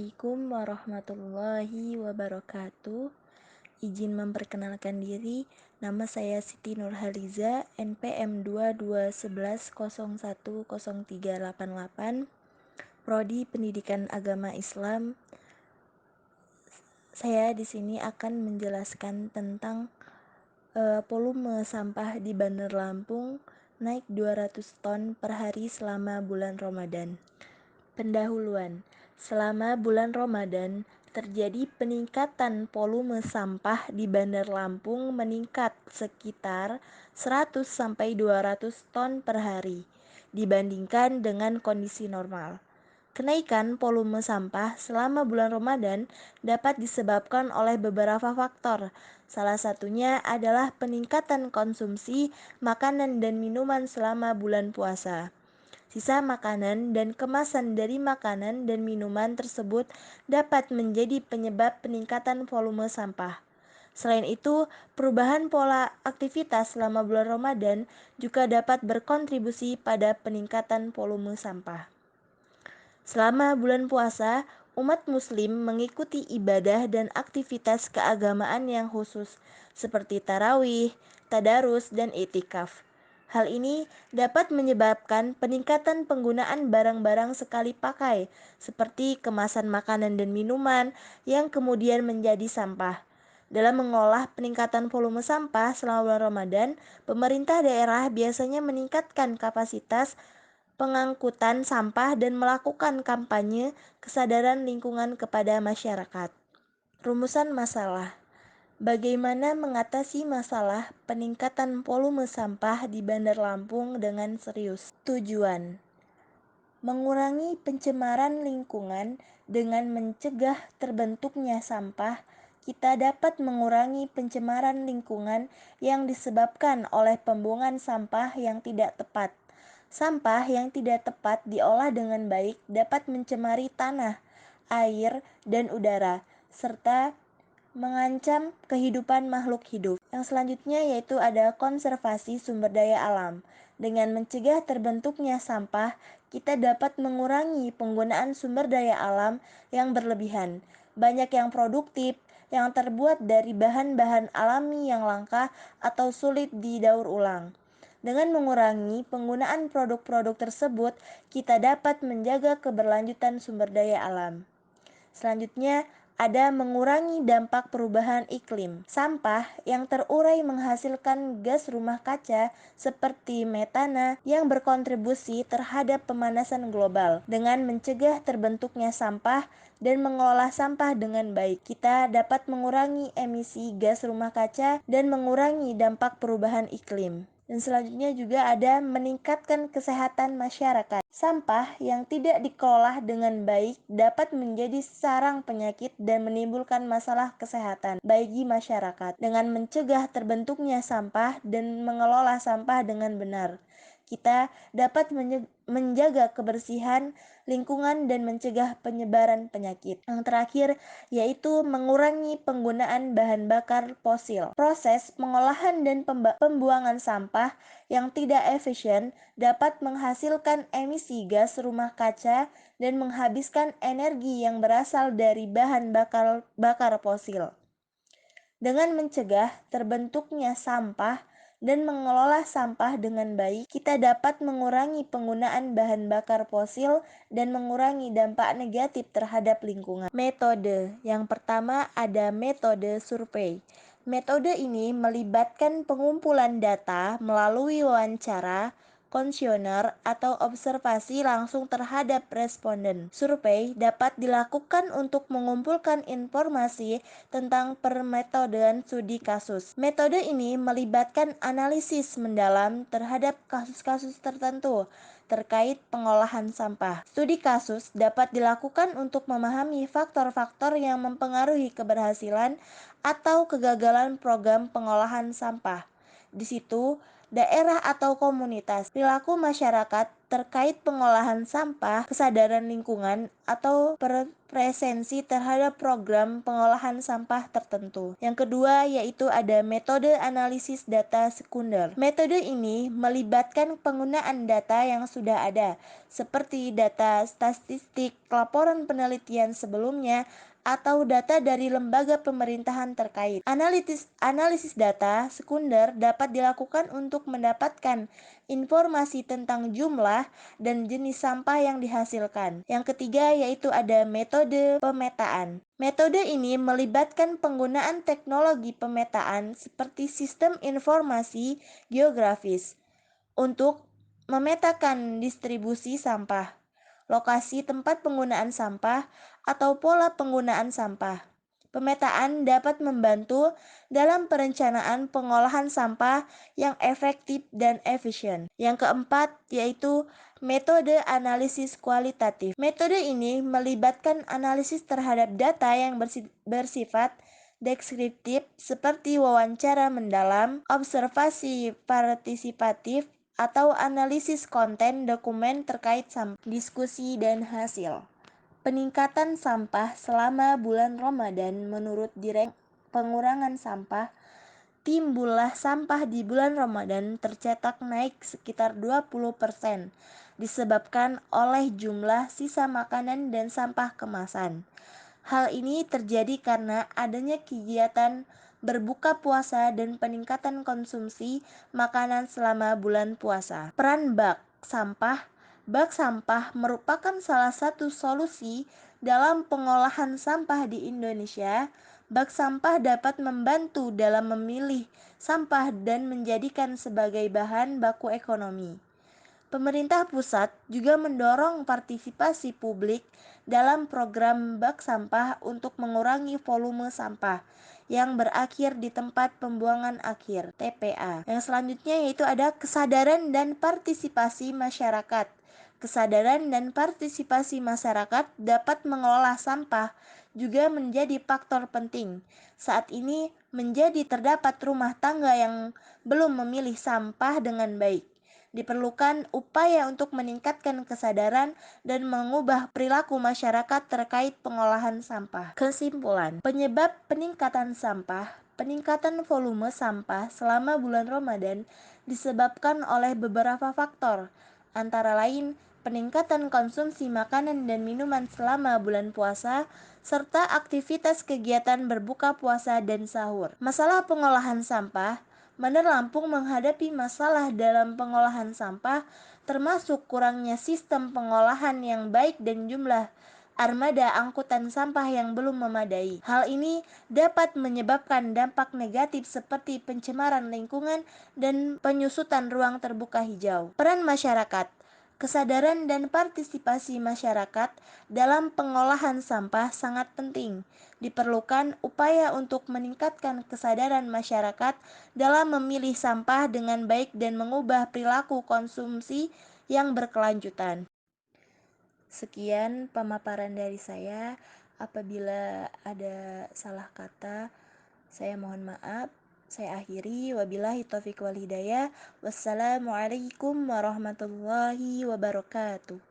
Assalamualaikum warahmatullahi wabarakatuh. Izin memperkenalkan diri, nama saya Siti Nurhaliza, NPM 2211010388, Prodi Pendidikan Agama Islam. Saya di sini akan menjelaskan tentang volume sampah di Bandar Lampung naik 200 ton per hari selama bulan Ramadan. Pendahuluan. Selama bulan Ramadan, terjadi peningkatan volume sampah di Bandar Lampung meningkat sekitar 100-200 ton per hari dibandingkan dengan kondisi normal. Kenaikan volume sampah selama bulan Ramadan dapat disebabkan oleh beberapa faktor. Salah satunya adalah peningkatan konsumsi makanan dan minuman selama bulan puasa. Sisa makanan dan kemasan dari makanan dan minuman tersebut dapat menjadi penyebab peningkatan volume sampah. Selain itu, perubahan pola aktivitas selama bulan Ramadan juga dapat berkontribusi pada peningkatan volume sampah. Selama bulan puasa, umat muslim mengikuti ibadah dan aktivitas keagamaan yang khusus seperti tarawih, tadarus, dan iktikaf. Hal ini dapat menyebabkan peningkatan penggunaan barang-barang sekali pakai seperti kemasan makanan dan minuman yang kemudian menjadi sampah. Dalam mengolah peningkatan volume sampah selama bulan Ramadan, pemerintah daerah biasanya meningkatkan kapasitas pengangkutan sampah dan melakukan kampanye kesadaran lingkungan kepada masyarakat. Rumusan masalah. Bagaimana mengatasi masalah peningkatan volume sampah di Bandar Lampung dengan serius? Tujuan: mengurangi pencemaran lingkungan. Dengan mencegah terbentuknya sampah, kita dapat mengurangi pencemaran lingkungan yang disebabkan oleh pembuangan sampah yang tidak tepat. Sampah yang tidak tepat diolah dengan baik dapat mencemari tanah, air, dan udara, serta mengancam kehidupan makhluk hidup. Yang selanjutnya yaitu ada konservasi sumber daya alam. Dengan mencegah terbentuknya sampah, kita dapat mengurangi penggunaan sumber daya alam yang berlebihan. Banyak yang produktif, yang terbuat dari bahan-bahan alami yang langka atau sulit didaur ulang. Dengan mengurangi penggunaan produk-produk tersebut, kita dapat menjaga keberlanjutan sumber daya alam. Selanjutnya, ada mengurangi dampak perubahan iklim. Sampah yang terurai menghasilkan gas rumah kaca seperti metana yang berkontribusi terhadap pemanasan global. Dengan mencegah terbentuknya sampah dan mengolah sampah dengan baik, kita dapat mengurangi emisi gas rumah kaca dan mengurangi dampak perubahan iklim. Dan selanjutnya juga ada meningkatkan kesehatan masyarakat. Sampah yang tidak dikelola dengan baik dapat menjadi sarang penyakit dan menimbulkan masalah kesehatan bagi masyarakat. Dengan mencegah terbentuknya sampah dan mengelola sampah dengan benar, kita dapat menjaga kebersihan lingkungan dan mencegah penyebaran penyakit. Yang terakhir yaitu mengurangi penggunaan bahan bakar fosil. Proses pengolahan dan pembuangan sampah yang tidak efisien dapat menghasilkan emisi gas rumah kaca dan menghabiskan energi yang berasal dari bahan bakar fosil. Dengan mencegah terbentuknya sampah dan mengelola sampah dengan baik, kita dapat mengurangi penggunaan bahan bakar fosil dan mengurangi dampak negatif terhadap lingkungan. Metode yang pertama ada metode survei. Metode ini melibatkan pengumpulan data melalui wawancara, kuesioner, atau observasi langsung terhadap responden. Survei dapat dilakukan untuk mengumpulkan informasi tentang permetodean studi kasus. Metode ini melibatkan analisis mendalam terhadap kasus-kasus tertentu terkait pengolahan sampah. Studi kasus dapat dilakukan untuk memahami faktor-faktor yang mempengaruhi keberhasilan atau kegagalan program pengolahan sampah. Di situ, daerah atau komunitas, perilaku masyarakat, terkait pengolahan sampah, kesadaran lingkungan, atau presensi terhadap program pengolahan sampah tertentu. Yang kedua yaitu ada metode analisis data sekunder. Metode ini melibatkan penggunaan data yang sudah ada, seperti data statistik, laporan penelitian sebelumnya, atau data dari lembaga pemerintahan terkait. Analisis data sekunder dapat dilakukan untuk mendapatkan informasi tentang jumlah dan jenis sampah yang dihasilkan. Yang ketiga yaitu ada metode pemetaan. Metode ini melibatkan penggunaan teknologi pemetaan seperti sistem informasi geografis untuk memetakan distribusi sampah, lokasi tempat penggunaan sampah, atau pola penggunaan sampah. Pemetaan dapat membantu dalam perencanaan pengolahan sampah yang efektif dan efisien. Yang keempat yaitu metode analisis kualitatif. Metode ini melibatkan analisis terhadap data yang bersifat deskriptif seperti wawancara mendalam, observasi partisipatif, atau analisis konten dokumen terkait sampah, diskusi, dan hasil. Peningkatan sampah selama bulan Ramadan menurut Direktorat Pengurangan Sampah, timbullah sampah di bulan Ramadan tercatat naik sekitar 20% disebabkan oleh jumlah sisa makanan dan sampah kemasan. Hal ini terjadi karena adanya kegiatan berbuka puasa dan peningkatan konsumsi makanan selama bulan puasa. Peran bak sampah. Bak sampah merupakan salah satu solusi dalam pengolahan sampah di Indonesia. Bak sampah dapat membantu dalam memilih sampah dan menjadikan sebagai bahan baku ekonomi. Pemerintah pusat juga mendorong partisipasi publik dalam program bak sampah untuk mengurangi volume sampah yang berakhir di tempat pembuangan akhir (TPA). Yang selanjutnya yaitu ada kesadaran dan partisipasi masyarakat. Kesadaran dan partisipasi masyarakat dapat mengelola sampah juga menjadi faktor penting. Saat ini menjadi terdapat rumah tangga yang belum memilih sampah dengan baik. Diperlukan upaya untuk meningkatkan kesadaran dan mengubah perilaku masyarakat terkait pengolahan sampah. Kesimpulan, penyebab peningkatan sampah, peningkatan volume sampah selama bulan Ramadan disebabkan oleh beberapa faktor, antara lain peningkatan konsumsi makanan dan minuman selama bulan puasa, serta aktivitas kegiatan berbuka puasa dan sahur. Masalah pengolahan sampah. Bandar Lampung menghadapi masalah dalam pengolahan sampah, termasuk kurangnya sistem pengolahan yang baik dan jumlah armada angkutan sampah yang belum memadai. Hal ini dapat menyebabkan dampak negatif seperti pencemaran lingkungan dan penyusutan ruang terbuka hijau. Peran masyarakat. Kesadaran dan partisipasi masyarakat dalam pengolahan sampah sangat penting. Diperlukan upaya untuk meningkatkan kesadaran masyarakat dalam memilih sampah dengan baik dan mengubah perilaku konsumsi yang berkelanjutan. Sekian pemaparan dari saya. Apabila ada salah kata, saya mohon maaf. Saya akhiri, wabillahi taufiq wal hidayah. Wassalamualaikum warahmatullahi wabarakatuh.